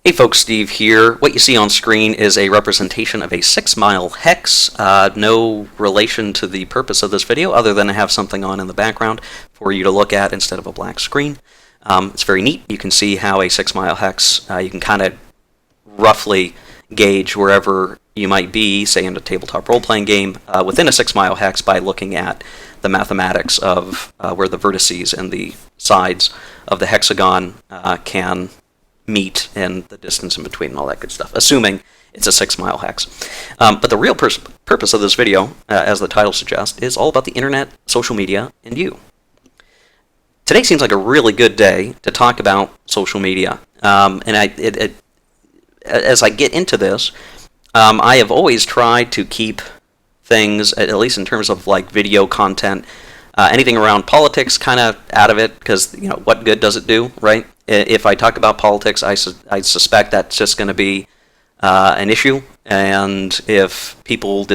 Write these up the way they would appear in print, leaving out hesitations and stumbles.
Hey folks, Steve here. What you see on screen is a representation of a 6-mile hex. No relation to the purpose of this video other than to have something on in the background for you to look at instead of a black screen. It's very neat. You can see how a 6-mile hex, you can kind of roughly gauge wherever you might be, say in a tabletop role-playing game, within a 6-mile hex by looking at the mathematics of where the vertices and the sides of the hexagon can meet and the distance in between and all that good stuff, assuming it's a 6-mile hex. But the real purpose of this video, as the title suggests, is all about the internet, social media, and you. Today seems like a really good day to talk about social media. As I get into this, I have always tried to keep things, at least in terms of like video content, anything around politics kind of out of it, because what good does it do, right? If I talk about politics, I suspect that's just going to be an issue, and if people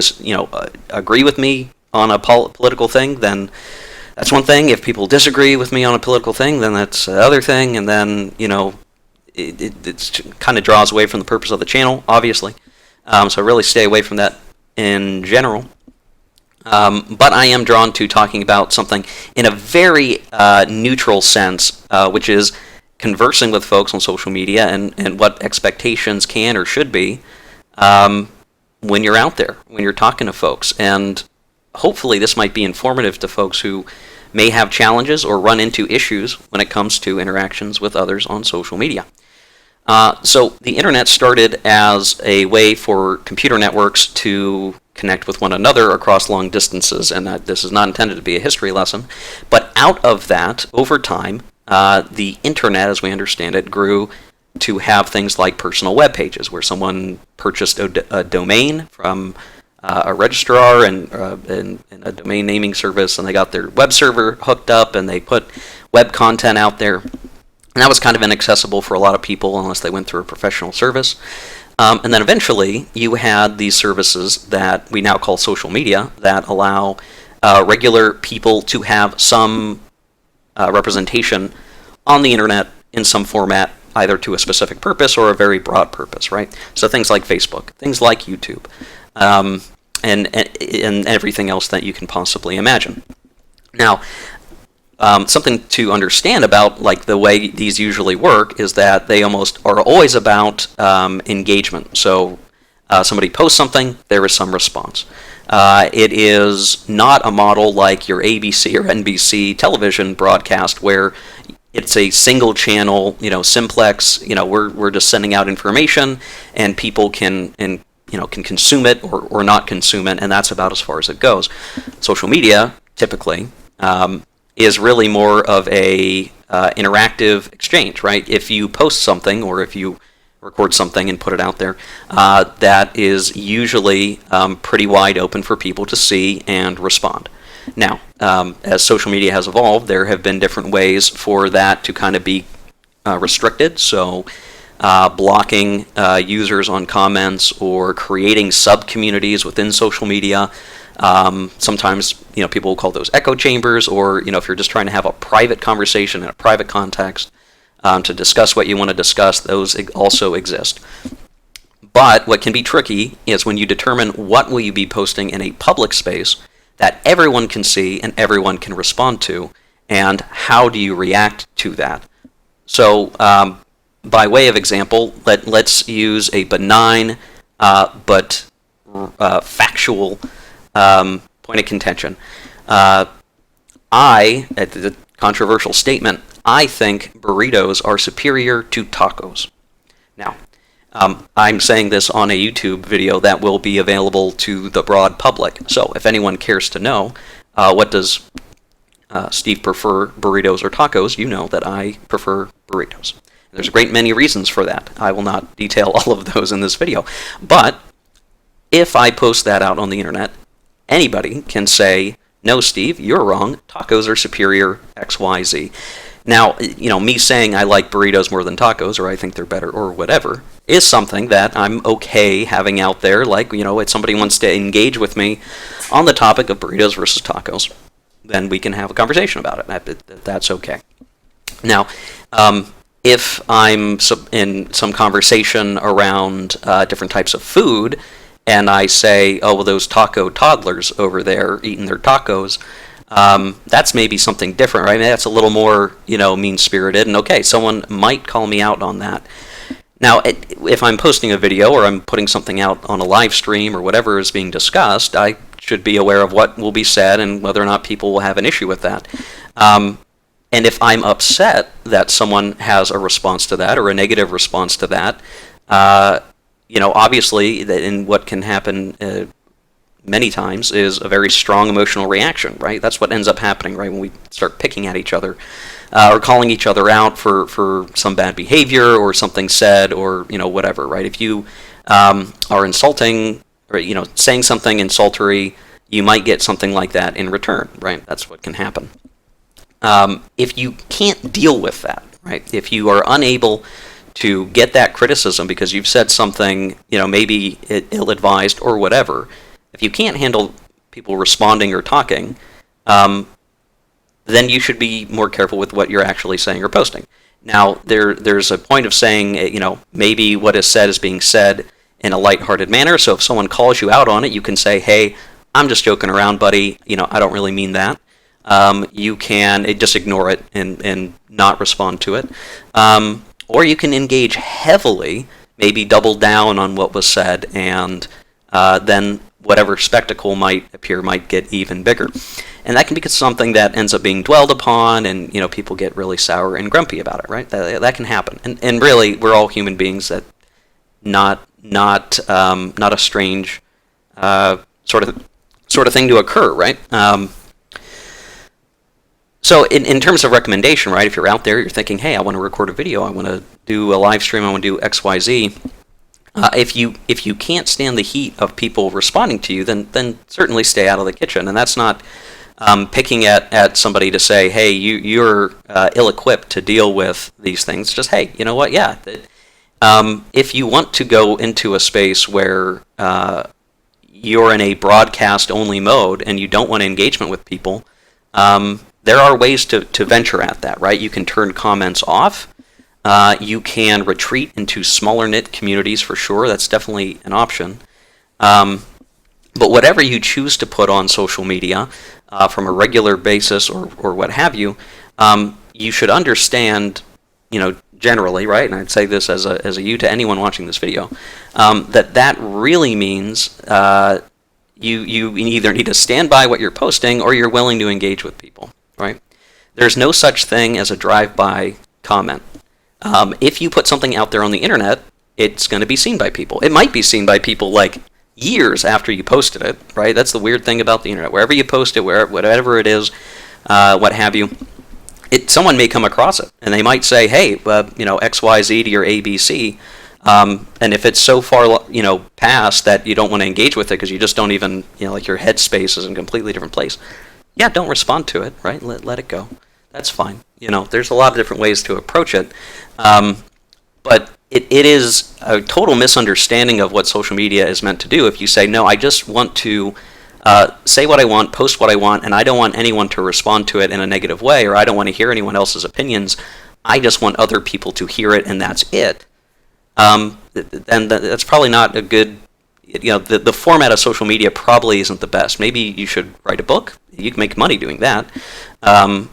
agree with me on a political thing, then that's one thing. If people disagree with me on a political thing, then that's the other thing, and then it kind of draws away from the purpose of the channel, obviously. So really stay away from that in general. But I am drawn to talking about something in a very neutral sense, which is conversing with folks on social media and what expectations can or should be when you're out there, when you're talking to folks. And hopefully this might be informative to folks who may have challenges or run into issues when it comes to interactions with others on social media. So the internet started as a way for computer networks to connect with one another across long distances, and that this is not intended to be a history lesson. But out of that, over time, the internet, as we understand it, grew to have things like personal web pages, where someone purchased a domain from a registrar and a domain naming service, and they got their web server hooked up, and they put web content out there. And that was kind of inaccessible for a lot of people unless they went through a professional service. And then eventually you had these services that we now call social media that allow regular people to have some representation on the internet in some format, either to a specific purpose or a very broad purpose, right? So things like Facebook, things like YouTube, and everything else that you can possibly imagine. Now, something to understand about like the way these usually work is that they almost are always about engagement. So somebody posts something, there is some response. It is not a model like your ABC or NBC television broadcast where it's a single channel, simplex. We're just sending out information and people can consume it or not consume it, and that's about as far as it goes. Social media typically is really more of a interactive exchange, right? If you post something or if you record something and put it out there, that is usually pretty wide open for people to see and respond. Now, as social media has evolved, there have been different ways for that to kind of be restricted. So blocking users on comments or creating sub-communities within social media. Sometimes people will call those echo chambers, or if you're just trying to have a private conversation in a private context to discuss what you want to discuss, those also exist. But what can be tricky is when you determine what will you be posting in a public space that everyone can see and everyone can respond to, and how do you react to that? So by way of example, let's use a benign but factual point of contention. At the controversial statement, I think burritos are superior to tacos. Now, I'm saying this on a YouTube video that will be available to the broad public. So if anyone cares to know, what does Steve prefer, burritos or tacos, you know that I prefer burritos. There's a great many reasons for that. I will not detail all of those in this video. But if I post that out on the internet, anybody can say, no, Steve, you're wrong. Tacos are superior, X, Y, Z. Now, me saying I like burritos more than tacos, or I think they're better, or whatever, is something that I'm okay having out there. Like, if somebody wants to engage with me on the topic of burritos versus tacos, then we can have a conversation about it. That's okay. Now, if I'm in some conversation around different types of food, and I say, oh, well, those taco toddlers over there eating their tacos, that's maybe something different, right? That's a little more, mean-spirited, and okay, someone might call me out on that. Now, if I'm posting a video or I'm putting something out on a live stream or whatever is being discussed, I should be aware of what will be said and whether or not people will have an issue with that. And if I'm upset that someone has a response to that or a negative response to that, obviously, in what can happen many times is a very strong emotional reaction, right? That's what ends up happening, right, when we start picking at each other or calling each other out for some bad behavior or something said or, whatever, right? If you are insulting or, saying something insultory, you might get something like that in return, right? That's what can happen. If you can't deal with that, right? If you are unable to get that criticism because you've said something, maybe ill-advised or whatever, if you can't handle people responding or talking, then you should be more careful with what you're actually saying or posting. Now, there's a point of saying, maybe what is said is being said in a lighthearted manner. So if someone calls you out on it, you can say, hey, I'm just joking around, buddy. I don't really mean that. You can just ignore it and not respond to it. Or you can engage heavily, maybe double down on what was said, and then whatever spectacle might appear might get even bigger. And that can be something that ends up being dwelled upon, and people get really sour and grumpy about it, right? That can happen. And really, we're all human beings. That not a strange sort of thing to occur, right? So in terms of recommendation, right, if you're out there, you're thinking, hey, I want to record a video, I want to do a live stream, I want to do X, Y, Z. If you can't stand the heat of people responding to you, then certainly stay out of the kitchen. And that's not picking at somebody to say, hey, you're ill-equipped to deal with these things. Just, hey, you know what? Yeah. If you want to go into a space where you're in a broadcast-only mode and you don't want engagement with people, there are ways to venture at that, right? You can turn comments off. You can retreat into smaller knit communities for sure. That's definitely an option. But whatever you choose to put on social media from a regular basis or what have you, you should understand, generally, right? And I'd say this as a you to anyone watching this video, that really means you either need to stand by what you're posting or you're willing to engage with people, right? There's no such thing as a drive-by comment. If you put something out there on the internet, it's going to be seen by people. It might be seen by people like years after you posted it, right? That's the weird thing about the internet. Wherever you post it, whatever it is, what have you, someone may come across it, and they might say, hey, X, Y, Z to your ABC, and if it's so far, past that you don't want to engage with it because you just don't even, like your headspace is in a completely different place, yeah, don't respond to it, right? Let it go. That's fine. There's a lot of different ways to approach it. But it is a total misunderstanding of what social media is meant to do if you say, no, I just want to say what I want, post what I want, and I don't want anyone to respond to it in a negative way, or I don't want to hear anyone else's opinions. I just want other people to hear it, and that's it. And that's probably not a good... the format of social media probably isn't the best. Maybe you should write a book. You can make money doing that.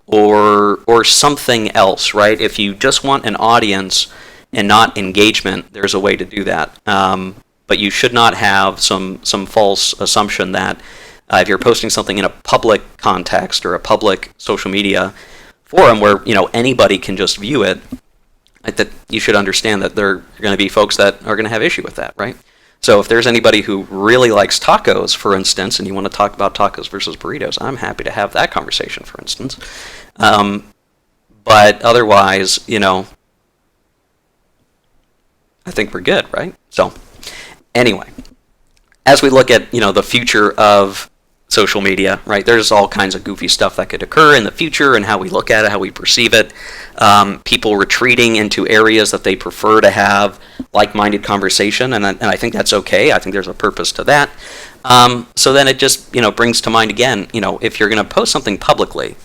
Or something else, right? If you just want an audience and not engagement, there's a way to do that. But you should not have some false assumption that if you're posting something in a public context or a public social media forum where anybody can just view it, that you should understand that there are going to be folks that are going to have issue with that, right? So if there's anybody who really likes tacos, for instance, and you want to talk about tacos versus burritos, I'm happy to have that conversation, for instance. But otherwise, I think we're good, right? So anyway, as we look at, the future of social media, right, there's all kinds of goofy stuff that could occur in the future and how we look at it, how we perceive it. People retreating into areas that they prefer to have like-minded conversation, and I think that's okay. I think there's a purpose to that. So then it just, brings to mind again, if you're going to post something publicly,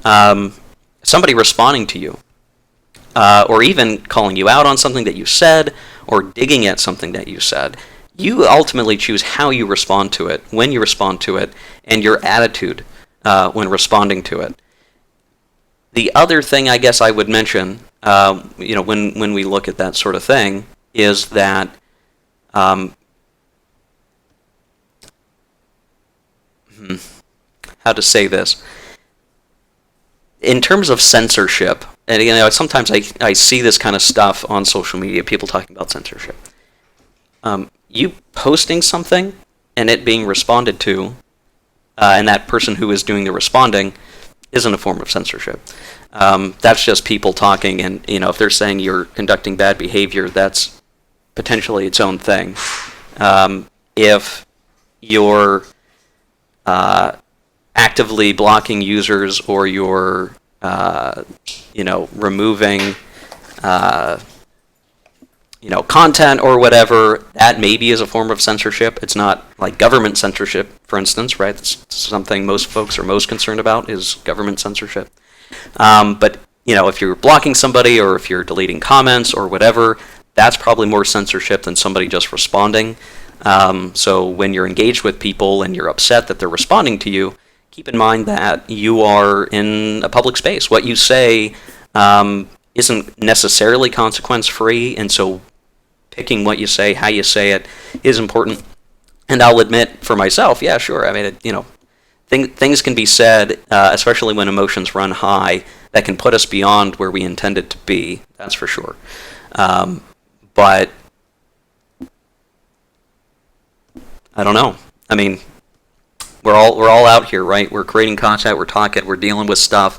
somebody responding to you, or even calling you out on something that you said, or digging at something that you said. You ultimately choose how you respond to it, when you respond to it, and your attitude when responding to it. The other thing I guess I would mention, when we look at that sort of thing, is that how to say this? In terms of censorship, and sometimes I see this kind of stuff on social media, people talking about censorship. You posting something and it being responded to, and that person who is doing the responding isn't a form of censorship. That's just people talking, and if they're saying you're conducting bad behavior, that's potentially its own thing. If you're actively blocking users, or you're removing content or whatever, that maybe is a form of censorship. It's not like government censorship, for instance, right? That's something most folks are most concerned about, is government censorship. But if you're blocking somebody, or if you're deleting comments or whatever, that's probably more censorship than somebody just responding. So when you're engaged with people and you're upset that they're responding to you, keep in mind that you are in a public space. What you say isn't necessarily consequence-free, and so picking what you say, how you say it, is important. And I'll admit, for myself, yeah, sure. I mean, things can be said, especially when emotions run high, that can put us beyond where we intended to be. That's for sure. But I don't know. I mean, we're all out here, right? We're creating content, we're talking, we're dealing with stuff.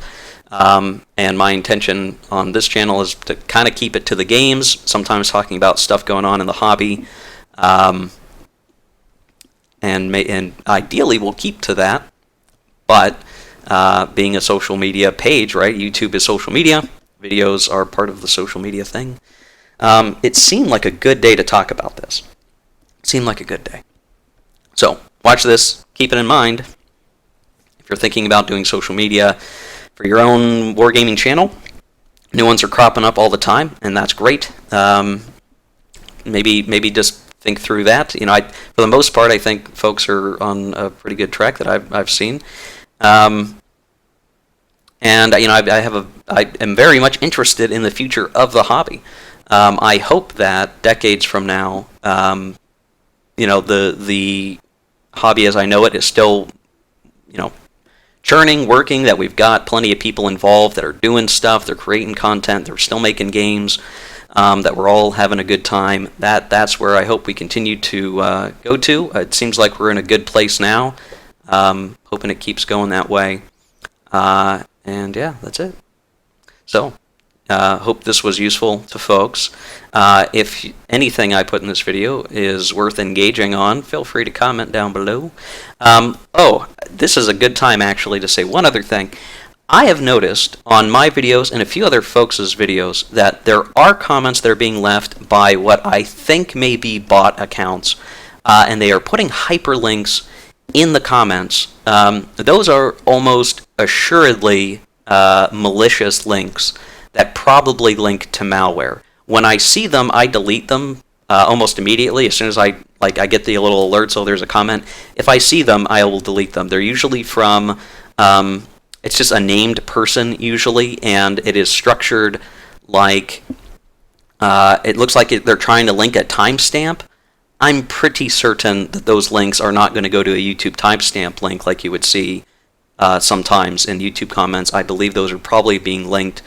And my intention on this channel is to kind of keep it to the games, sometimes talking about stuff going on in the hobby. And ideally we'll keep to that. But being a social media page, right? YouTube is social media. Videos are part of the social media thing. It seemed like a good day to talk about this. It seemed like a good day. So watch this. Keep it in mind. If you're thinking about doing social media for your own wargaming channel, new ones are cropping up all the time, and that's great. Maybe just think through that. For the most part, I think folks are on a pretty good track that I've seen. And I am very much interested in the future of the hobby. I hope that decades from now, the hobby as I know it is still, churning, working, that we've got plenty of people involved that are doing stuff, they're creating content, they're still making games, that we're all having a good time. That's where I hope we continue to go to. It seems like we're in a good place now. Hoping it keeps going that way. And yeah, that's it. So, hope this was useful to folks. If anything I put in this video is worth engaging on, feel free to comment down below. This is a good time actually to say one other thing. I have noticed on my videos and a few other folks' videos that there are comments that are being left by what I think may be bot accounts, and they are putting hyperlinks in the comments. Those are almost assuredly malicious links that probably link to malware. When I see them, I delete them almost immediately. As soon as I get the little alert, so there's a comment. If I see them, I will delete them. They're usually from, it's just a named person usually, and it is structured like, it looks like they're trying to link a timestamp. I'm pretty certain that those links are not going to go to a YouTube timestamp link like you would see sometimes in YouTube comments. I believe those are probably being linked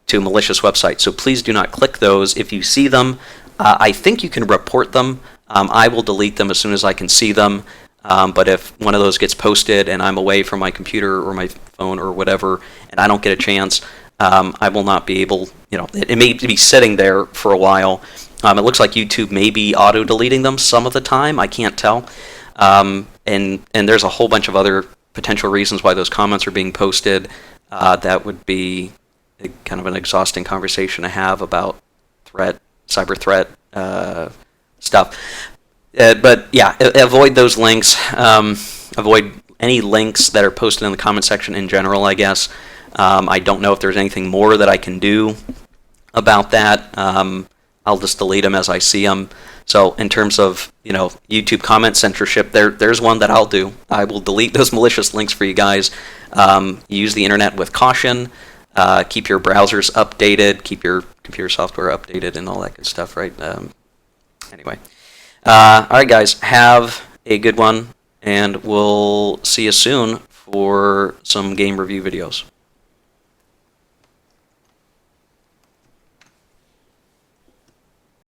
to malicious websites. So please do not click those. If you see them, I think you can report them. I will delete them as soon as I can see them. But if one of those gets posted and I'm away from my computer or my phone or whatever, and I don't get a chance, I will not be able, it may be sitting there for a while. It looks like YouTube may be auto-deleting them some of the time. I can't tell. And there's a whole bunch of other potential reasons why those comments are being posted. That would be kind of an exhausting conversation to have about cyber threat stuff. But yeah, avoid those links. Avoid any links that are posted in the comment section in general, I guess. I don't know if there's anything more that I can do. about that. I'll just delete them as I see them. So in terms of, YouTube comment censorship, there's one that I'll do. I will delete those malicious links for you guys. Use the internet with caution. Keep your browsers updated. Keep your computer software updated and all that good stuff, right? Anyway. All right, guys. Have a good one, and we'll see you soon for some game review videos.